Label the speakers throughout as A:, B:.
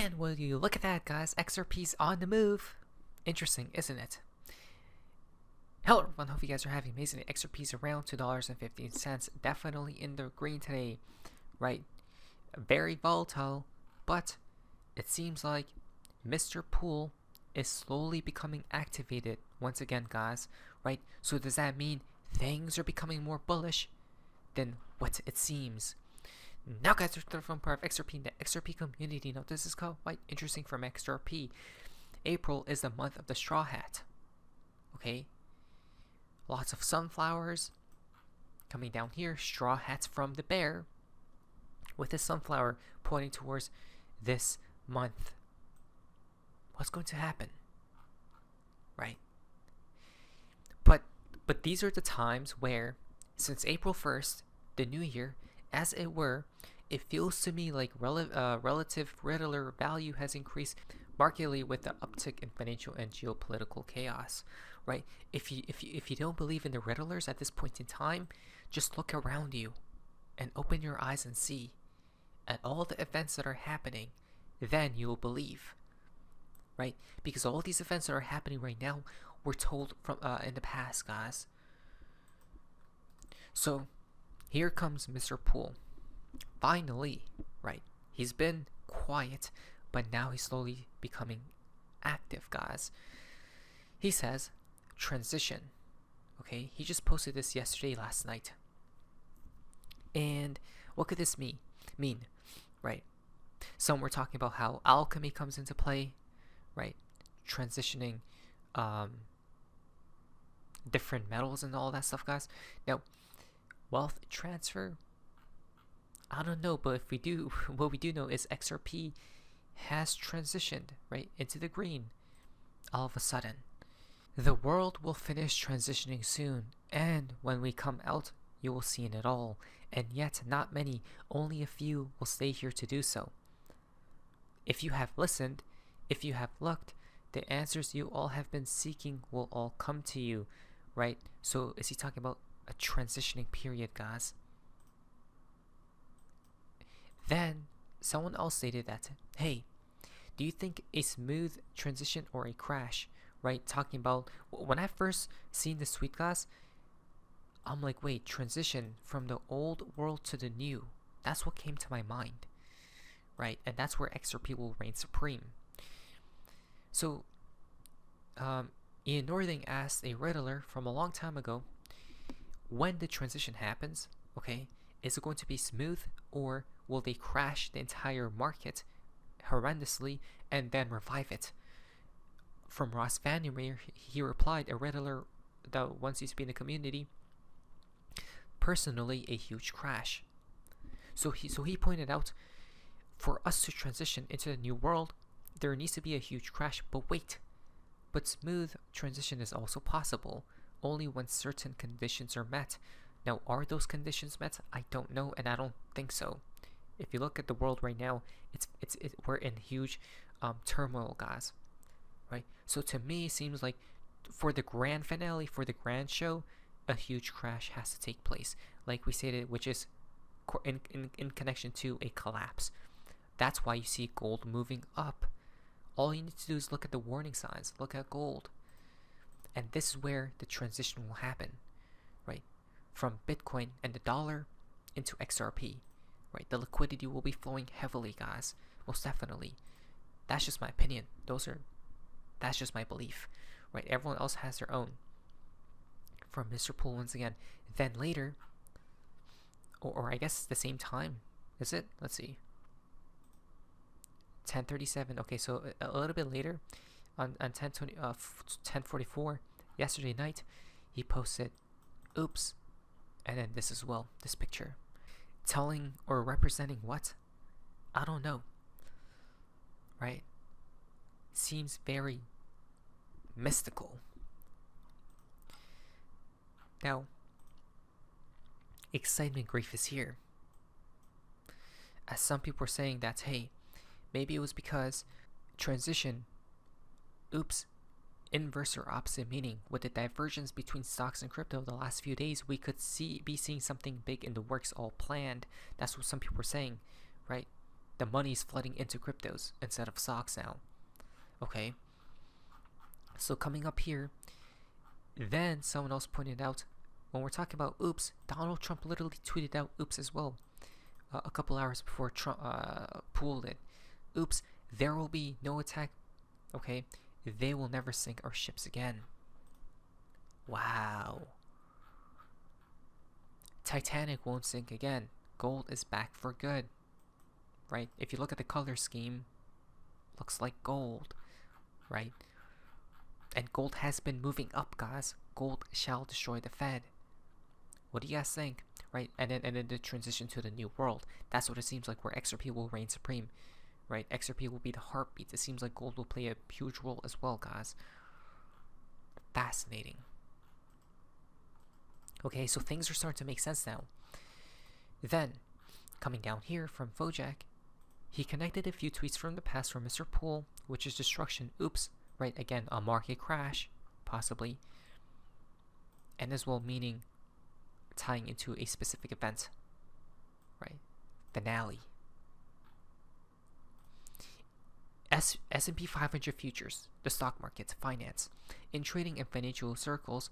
A: And when you look at that, guys, XRP's on the move. Interesting, isn't it? Hello everyone, hope you guys are having amazing. XRP's around $2.15, definitely in the green today, right? Very volatile, but it seems like Mr. Pool is slowly becoming activated once again, guys, right? So does that mean things are becoming more bullish than what it seems? Now, guys, we're from part of XRP, the XRP community. Now, this is quite interesting from XRP. April is the month of the straw hat. Okay, lots of sunflowers coming down here. Straw hats from the bear, with the sunflower pointing towards this month. What's going to happen, right? But these are the times where, since April 1st, the new year, as it were, it feels to me like relative Riddler value has increased markedly with the uptick in financial and geopolitical chaos, right? If you don't believe in the Riddlers at this point in time, just look around you and open your eyes and see at all the events that are happening. Then you'll believe, right? Because all these events that are happening right now were told from in the past, guys. So here comes Mr. Pool. Finally, right? He's been quiet, but now he's slowly becoming active, guys. He says, transition. Okay, he just posted this last night. And what could this mean? Right? Some were talking about how alchemy comes into play, right? Transitioning different metals and all that stuff, guys. Now, wealth transfer, I don't know, but if we do, what we do know is XRP has transitioned right into the green all of a sudden. The world will finish transitioning soon, and when we come out, you will see it all. And yet, not many, only a few will stay here to do so. If you have listened, if you have looked, the answers you all have been seeking will all come to you, right? So, is he talking about a transitioning period, guys? Then, someone else stated that, hey, do you think a smooth transition or a crash, right? Talking about, when I first seen the tweet, guys, I'm like, wait, transition from the old world to the new. That's what came to my mind, right? And that's where XRP will reign supreme. So, Ian Northing asked a Riddler from a long time ago, when the transition happens, okay, is it going to be smooth, or will they crash the entire market horrendously and then revive it? From Ross Vandermeer, he replied, a Riddler that once used to be in the community, personally, a huge crash. So he pointed out, for us to transition into the new world, there needs to be a huge crash. But wait, but smooth transition is also possible, only when certain conditions are met. Now, are those conditions met? I don't know, and I don't think so. If you look at the world right now, we're in huge turmoil, guys. Right? So to me, it seems like for the grand finale, for the grand show, a huge crash has to take place, like we stated, which is in connection to a collapse. That's why you see gold moving up. All you need to do is look at the warning signs. Look at gold. And this is where the transition will happen, right? From Bitcoin and the dollar into XRP, right? The liquidity will be flowing heavily, guys. Most definitely. That's just my opinion. That's just my belief, right? Everyone else has their own. From Mr. Pool once again. Then later, or I guess the same time, is it? Let's see. 10:37. Okay, so a little bit later, on 10:44 yesterday night, he posted, "Oops," and then this as well. This picture, telling or representing what? I don't know. Right? Seems very mystical. Now, excitement grief is here. As some people are saying that, hey, maybe it was because transition, oops, inverse or opposite meaning. With the divergence between stocks and crypto the last few days, we could be seeing something big in the works all planned. That's what some people were saying, right? The money's flooding into cryptos instead of stocks now. Okay. So coming up here, then someone else pointed out, when we're talking about oops, Donald Trump literally tweeted out oops as well a couple hours before Trump pulled it. Oops, there will be no attack. Okay, they will never sink our ships again. Wow. Titanic won't sink again. Gold is back for good. Right? If you look at the color scheme, looks like gold. Right? And gold has been moving up, guys. Gold shall destroy the Fed. What do you guys think? Right? And then the transition to the new world. That's what it seems like, where XRP will reign supreme. Right? XRP will be the heartbeat. It seems like gold will play a huge role as well, guys. Fascinating. Okay, so things are starting to make sense now. Then, coming down here from Wojak, he connected a few tweets from the past from Mr. Poole, which is destruction. Oops. Right, again, a market crash, possibly. And as well, meaning tying into a specific event. Right? Finale. S&P 500 futures, the stock market, finance. In trading and financial circles,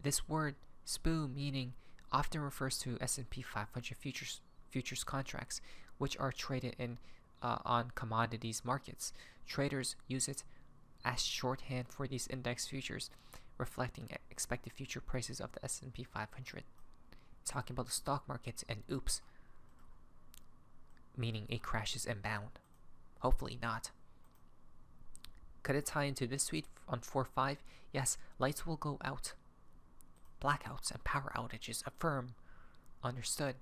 A: this word SPOO meaning often refers to S&P 500 futures contracts, which are traded in on commodities markets. Traders use it as shorthand for these index futures, reflecting expected future prices of the S&P 500. Talking about the stock market, and oops, meaning a crash is inbound. Hopefully not. Could it tie into this tweet on 4/5? Yes, lights will go out. Blackouts and power outages affirm. Understood.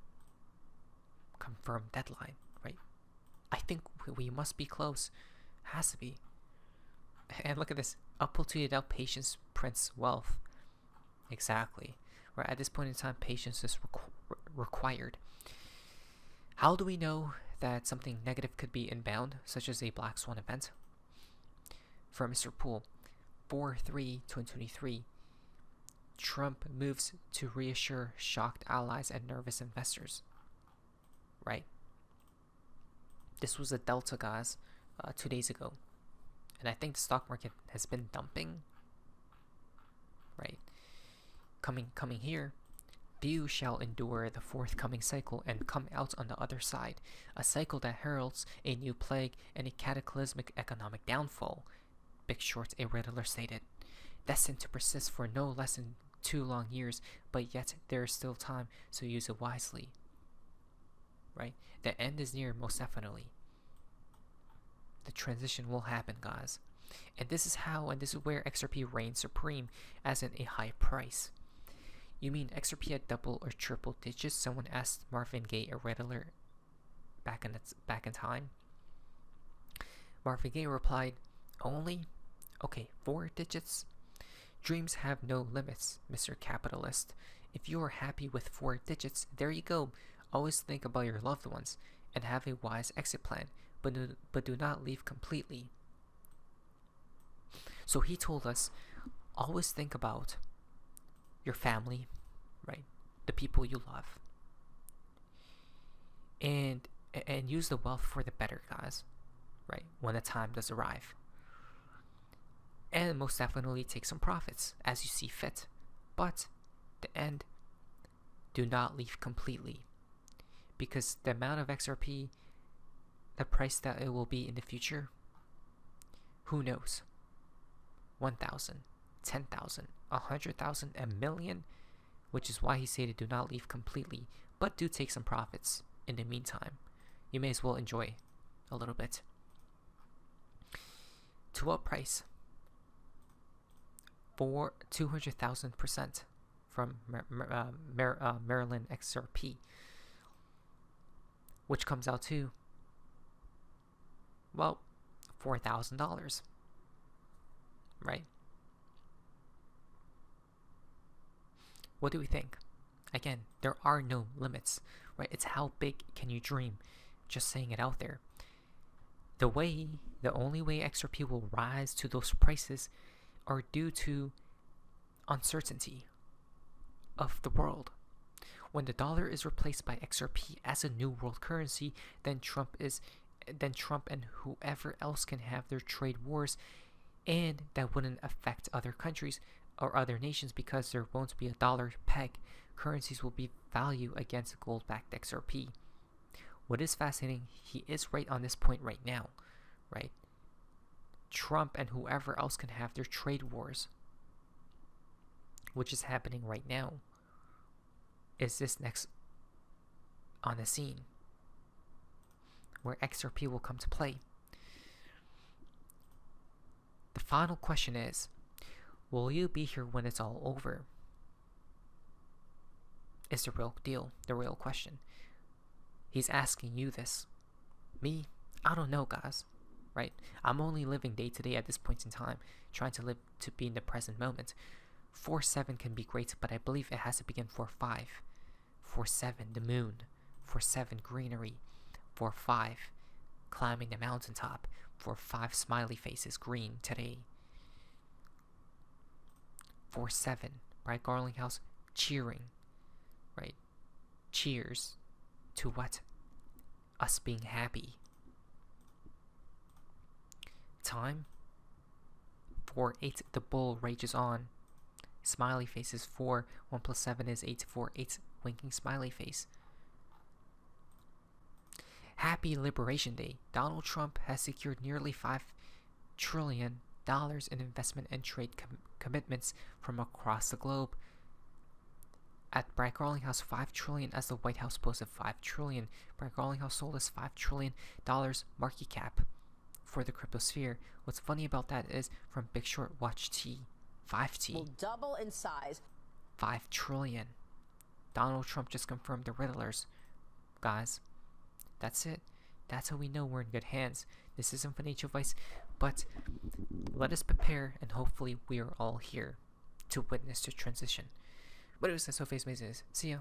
A: Confirmed deadline, right? I think we must be close. Has to be. And look at this. Uphold tweeted out patience prints wealth. Exactly. Right, at this point in time, patience is required. How do we know that something negative could be inbound, such as a black swan event? For Mr. Poole, 4/3/2023, Trump moves to reassure shocked allies and nervous investors. Right? This was a delta, guys, 2 days ago. And I think the stock market has been dumping. Right? Coming here, View shall endure the forthcoming cycle and come out on the other side. A cycle that heralds a new plague and a cataclysmic economic downfall. Big Short, a riddler, stated. Destined to persist for no less than 2 long years, but yet there is still time, so use it wisely. Right? The end is near, most definitely. The transition will happen, guys. And this is where XRP reigns supreme, as in a high price. You mean XRP at double or triple digits? Someone asked Marvin Gaye, a riddler, back in time. Marvin Gaye replied, only? Okay, 4 digits? Dreams have no limits, Mr. Capitalist. If you are happy with 4 digits, there you go. Always think about your loved ones and have a wise exit plan, but do not leave completely. So he told us, always think about your family, right? The people you love. And use the wealth for the better, guys, right? When the time does arrive. And most definitely take some profits as you see fit. But the end, do not leave completely. Because the amount of XRP, the price that it will be in the future, who knows? 1,000, 10,000, 100,000, a million, which is why he stated do not leave completely, but do take some profits in the meantime. You may as well enjoy a little bit. To what price? For 200,000% from Maryland XRP, which comes out to, well, $4,000, right? What do we think? Again, there are no limits, right? It's how big can you dream? Just saying it out there. The only way XRP will rise to those prices are due to uncertainty of the world. When the dollar is replaced by XRP as a new world currency, then Trump is then Trump and whoever else can have their trade wars, and that wouldn't affect other countries or other nations because there won't be a dollar peg. Currencies will be value against gold-backed XRP. What is fascinating, he is right on this point right now, right? Trump and whoever else can have their trade wars, which is happening right now. Is this next on the scene where XRP will come to play? The final question is, will you be here when it's all over? Is the real deal, the real question. He's asking you this. Me, I don't know, guys. Right? I'm only living day to day at this point in time, trying to live to be in the present moment. 4-7 can be great, but I believe it has to begin 4-5. 4-7, the moon. 4-7, greenery. 4-5, climbing the mountaintop. 4-5, smiley faces, green today. 4-7, Bright Garling House, cheering. Right? Cheers to what? Us being happy. Time 4-8, the bull rages on. Smiley faces 4, 1 plus 7 is 8, 4-8, winking smiley face. Happy Liberation Day. Donald Trump has secured nearly $5 trillion in investment and trade commitments from across the globe. At Bright Garling House, $5 trillion, as the White House posted $5 trillion. Bright Garling House sold us $5 trillion market cap for the crypto sphere. What's funny about that is, from Big Short, watch T, 5T
B: will double in size.
A: $5 trillion. Donald Trump just confirmed the Riddlers. Guys, that's it. That's how we know we're in good hands. This isn't financial advice, but let us prepare, and hopefully we are all here to witness the transition. But it was so face business. See ya.